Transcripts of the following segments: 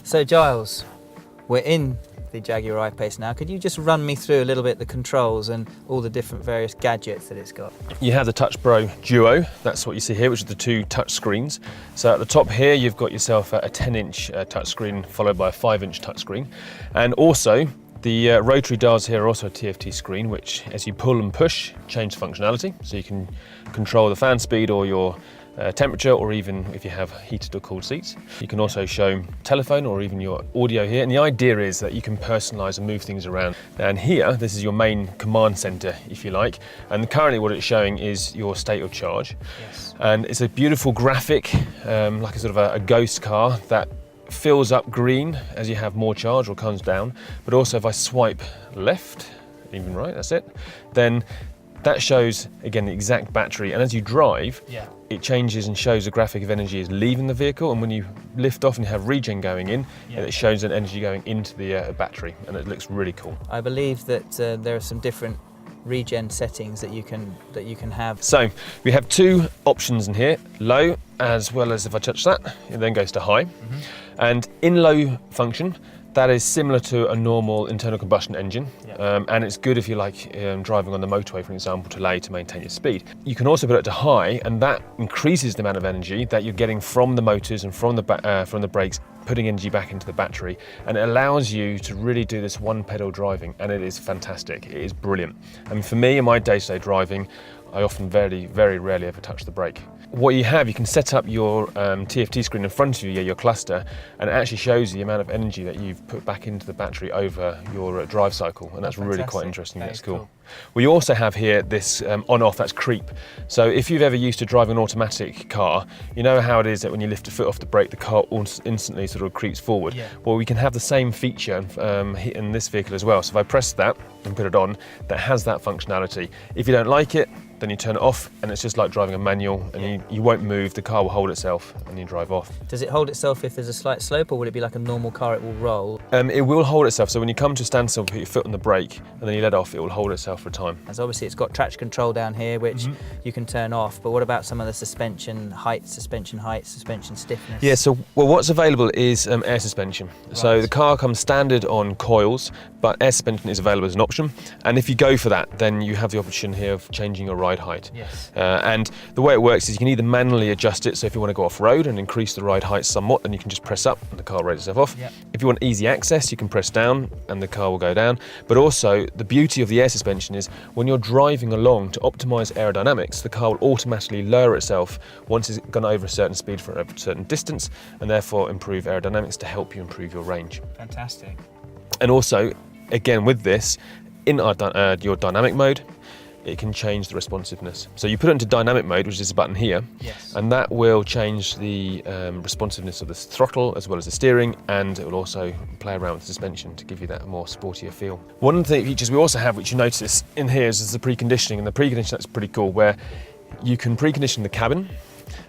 So Giles, we're in the Jaguar I-Pace now. Could you just run me through a little bit the controls and all the different various gadgets that it's got? You have the Touch Pro Duo, that's what you see here, which is the two touch screens. So at the top here, you've got yourself a 10-inch touch screen followed by a 5-inch touch screen. And also, the rotary dials here are also a TFT screen, which as you pull and push, change the functionality. So you can control the fan speed or your temperature, or even if you have heated or cooled seats. You can also show telephone or even your audio here. And the idea is that you can personalize and move things around. And here, this is your main command center, if you like. And currently what it's showing is your state of charge. Yes. And it's a beautiful graphic, like a sort of a ghost car that fills up green as you have more charge or comes down. But also if I swipe left, even right, that's it, then that shows, again, the exact battery. And as you drive, it changes and shows a graphic of energy is leaving the vehicle. And when you lift off and you have regen going in, it shows an energy going into the battery. And it looks really cool. I believe that there are some different regen settings that you can have. So we have two options in here, low, as well as if I touch that, it then goes to high. And in low function, that is similar to a normal internal combustion engine, and it's good if you like driving on the motorway, for example, to allow you to maintain your speed. You can also put it to high, and that increases the amount of energy that you're getting from the motors and from the brakes, putting energy back into the battery, and it allows you to really do this one pedal driving, and it is fantastic. It is brilliant. And for me, in my day-to-day driving, I often very, very rarely ever touch the brake. What you have, you can set up your TFT screen in front of you, your cluster, and it actually shows the amount of energy that you've put back into the battery over your drive cycle, and that's really quite interesting. That's cool. We also have here this on-off, that's creep. So if you've ever used to drive an automatic car, you know how it is that when you lift a foot off the brake, the car instantly sort of creeps forward. Well, we can have the same feature in this vehicle as well. So if I press that and put it on, that has that functionality. If you don't like it, then you turn it off, and it's just like driving a manual, and you won't move, the car will hold itself, and you drive off. Does it hold itself if there's a slight slope, or would it be like a normal car, it will roll? It will hold itself, so when you come to a standstill, put your foot on the brake, and then you let off, it will hold itself for a time. As obviously it's got traction control down here, which you can turn off, but what about some of the suspension height, suspension stiffness? Yeah, so what's available is air suspension. Right. So the car comes standard on coils, but air suspension is available as an option. And if you go for that, then you have the option here of changing your ride height. Yes. And the way it works is you can either manually adjust it, so if you want to go off-road and increase the ride height somewhat, then you can just press up and the car raises itself off. If you want easy access, you can press down and the car will go down. But also, the beauty of the air suspension is when you're driving along to optimize aerodynamics, the car will automatically lower itself once it's gone over a certain speed for a certain distance, and therefore improve aerodynamics to help you improve your range. Fantastic. And also, again with this, in your dynamic mode, it can change the responsiveness. So you put it into dynamic mode, which is this button here, and that will change the responsiveness of the throttle as well as the steering, and it will also play around with the suspension to give you that more sportier feel. One of the features we also have, which you notice in here, is the preconditioning, and the preconditioning, that's pretty cool, where you can precondition the cabin,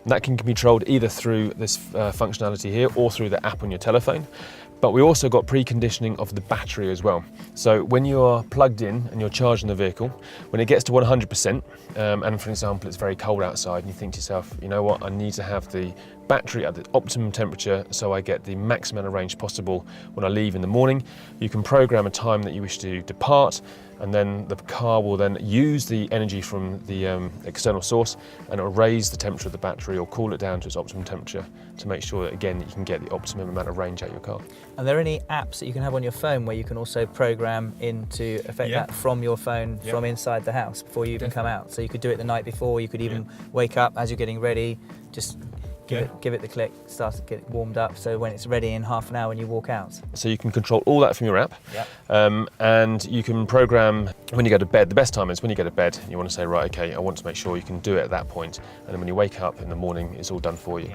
and that can be controlled either through this functionality here or through the app on your telephone. But we also got preconditioning of the battery as well. So when you're plugged in and you're charging the vehicle, when it gets to 100%, and for example, it's very cold outside and you think to yourself, you know what, I need to have the battery at the optimum temperature so I get the maximum amount of range possible when I leave in the morning, you can program a time that you wish to depart, and then the car will then use the energy from the external source, and it will raise the temperature of the battery or cool it down to its optimum temperature to make sure that, again, you can get the optimum amount of range out of your car. Are there any apps that you can have on your phone where you can also program in to affect that from your phone, from inside the house before you even come out? So you could do it the night before, you could even wake up as you're getting ready, just give it the click, start to get it warmed up, so when it's ready in half an hour when you walk out. So you can control all that from your app, and you can program when you go to bed. The best time is when you go to bed, you want to say, right, okay, I want to make sure you can do it at that point, and then when you wake up in the morning, it's all done for you.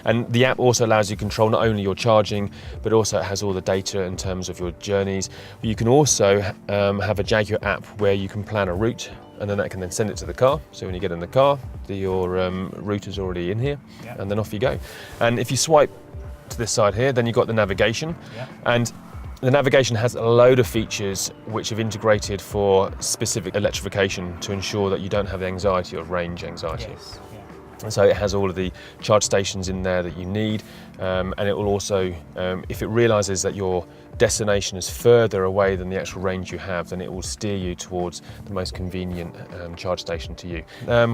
And the app also allows you to control not only your charging, but also it has all the data in terms of your journeys. You can also have a Jaguar app where you can plan a route, and then that can then send it to the car. So when you get in the car, your route is already in here, and then off you go. And if you swipe to this side here, then you've got the navigation. And the navigation has a load of features which have integrated for specific electrification to ensure that you don't have the anxiety or range anxiety. So it has all of the charge stations in there that you need, and it will also, if it realises that your destination is further away than the actual range you have, then it will steer you towards the most convenient charge station to you.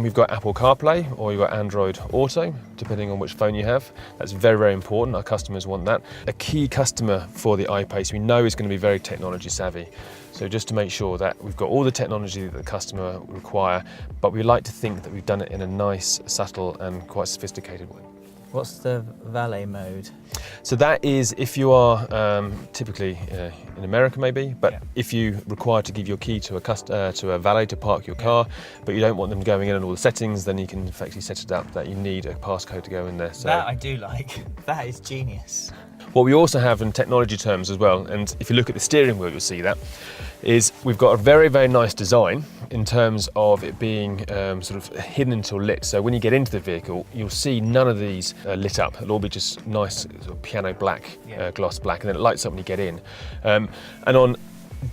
We've got Apple CarPlay, or you've got Android Auto, depending on which phone you have. That's very, very important. Our customers want that. A key customer for the iPace we know is going to be very technology savvy. So just to make sure that we've got all the technology that the customer require, but we like to think that we've done it in a nice, subtle and quite sophisticated way. What's the valet mode? So that is if you are typically in America maybe, but if you require to give your key to a valet to park your car, but you don't want them going in on all the settings, then you can effectively set it up that you need a passcode to go in there. So that I do like. That is genius. What we also have in technology terms as well, and if you look at the steering wheel, you'll see that, is we've got a very, very nice design in terms of it being sort of hidden until lit. So when you get into the vehicle, you'll see none of these lit up. It'll all be just nice sort of piano black, gloss black, and then it lights up when you get in. And on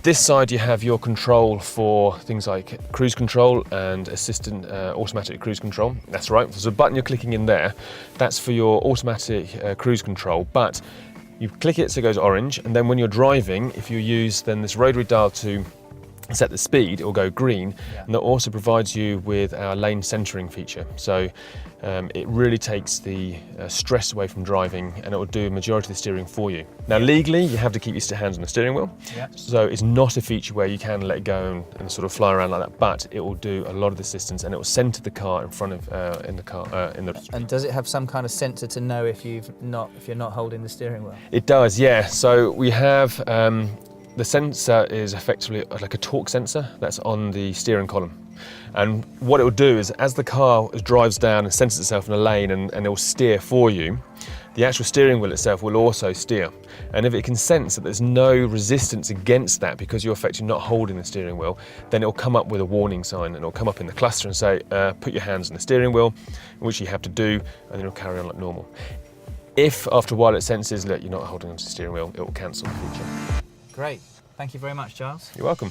this side, you have your control for things like cruise control and assistant automatic cruise control. That's right, there's a button you're clicking in there. That's for your automatic cruise control, but you click it so it goes orange, and then when you're driving, if you use then this rotary dial to set the speed, it will go green, and that also provides you with our lane centering feature. So it really takes the stress away from driving, and it will do a majority of the steering for you. Now legally, you have to keep your hands on the steering wheel, so it's not a feature where you can let go and sort of fly around like that, but it will do a lot of the assistance, and it will center the car in front of And does it have some kind of sensor to know if you're not holding the steering wheel? It does, yeah. So we have the sensor is effectively like a torque sensor that's on the steering column. And what it will do is as the car drives down and centers itself in a lane and it will steer for you, the actual steering wheel itself will also steer. And if it can sense that there's no resistance against that because you're effectively not holding the steering wheel, then it'll come up with a warning sign, and it'll come up in the cluster and say, put your hands on the steering wheel, which you have to do, and then it'll carry on like normal. If after a while it senses that you're not holding onto the steering wheel, it will cancel the feature. Great. Thank you very much, Charles. You're welcome.